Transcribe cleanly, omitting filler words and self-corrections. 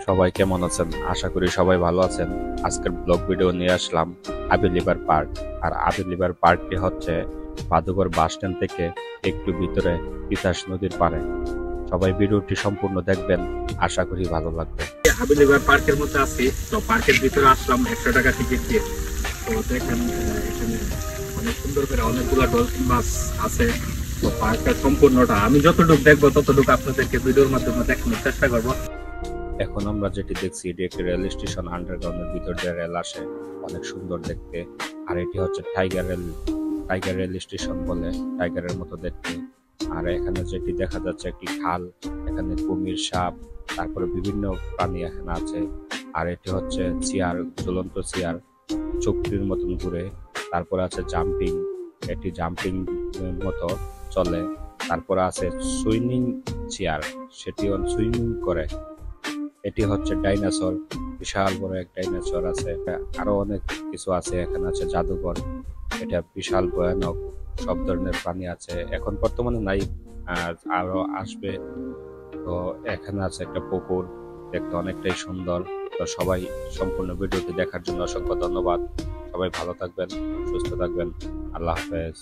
সবাই কেমন আছেন? আশা করি সবাই ভালো আছেন। আজকের ব্লগ ভিডিও নিয়ে আসলাম আবি লিভার পার্ক। আর আবি লিভার পার্কটি হচ্ছে বাদুগর বাস স্ট্যান্ড থেকে একটু ভিতরে তিতাস নদীর পাড়ে। সবাই ভিডিওটি সম্পূর্ণ দেখবেন, আশা করি ভালো লাগবে। আবি লিভার পার্কের মধ্যে আছি, তো পার্কের ভিতরে আসলাম 100 টাকা টিকিট দিয়ে। তো দেখেন এখানে অনেক সুন্দর করে অনেকগুলো ডলফিন মাছ আছে। তো পার্কটা সম্পূর্ণটা আমি যতটুকু দেখবো ততটুকু আপনাদেরকে ভিডিওর মাধ্যমে দেখানোর চেষ্টা করবো। এখন আমরা যেটি দেখছি এটি একটি রেল স্টেশন, আন্ডারগ্রাউন্ডের ভিতর দিয়ে রেল আসে, অনেক সুন্দর দেখতে। আর এটি হচ্ছে টাইগার রেল স্টেশন বলে, টাইগারের মতো দেখতে। আর এখানে যেটি দেখা যাচ্ছে একটি খাল, এখানে কুমির, সাপ, তারপরে বিভিন্ন প্রাণী এখানে আছে। আর এটি হচ্ছে চেয়ার, ঝুলন্ত চেয়ার, চক্রির মতন ঘুরে। তারপরে আছে জাম্পিং, এটি জাম্পিং মতো চলে। তারপরে আছে সুইমিং চেয়ার, সেটিও সুইমিং করে। এটি হচ্ছে ডাইনোসর, বিশাল বড় এক ডাইনোসর আছে। আরো অনেক কিছু আছে, এখানে আছে জাদুঘর, এটা বিশাল ভয়ানক, সব ধরনের প্রাণী আছে, এখন বর্তমানে নাই, আর আরো আসবে। তো এখানে আছে একটা পুকুর, দেখতে অনেকটাই সুন্দর। তো সবাই সম্পূর্ণ ভিডিওটি দেখার জন্য অসংখ্য ধন্যবাদ। সবাই ভালো থাকবেন, সুস্থ থাকবেন। আল্লাহ হাফেজ।